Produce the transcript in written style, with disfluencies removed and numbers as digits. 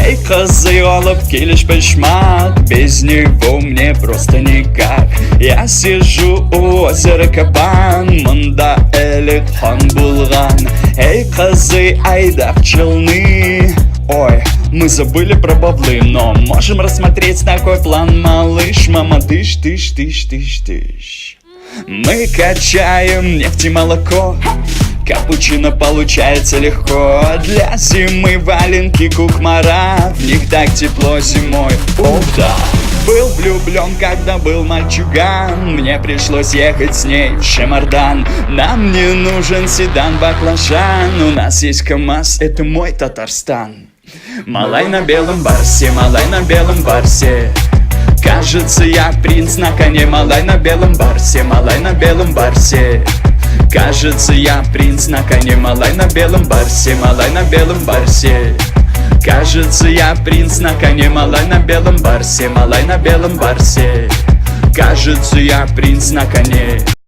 Эй, козыолов, килиш-пешмат, без него мне просто никак. Я сижу у озера Кабан, мында элит хан булган. Эй, козы, айда в челны. Ой, мы забыли про баблы, но можем рассмотреть такой план, малыш. Мама, тыщ, тыщ, тыщ, тыщ, тыщ. Мы качаем нефть и молоко, капучино получается легко. Для зимы валенки кукмара, в них так тепло зимой. О, да. Был влюблен, когда был мальчуган, мне пришлось ехать с ней в Шемардан. Нам не нужен седан, баклажан, у нас есть КамАЗ, это мой Татарстан. Малай на белом барсе, малай на белом барсе. Кажется, я принц на коне, малай на белом барсе, малай на белом барсе. Кажется, я принц на коне, малай на белом барсе, малай на белом барсе. Кажется, я принц на коне, малай на белом барсе, малай на белом барсе. Кажется, я принц на коне.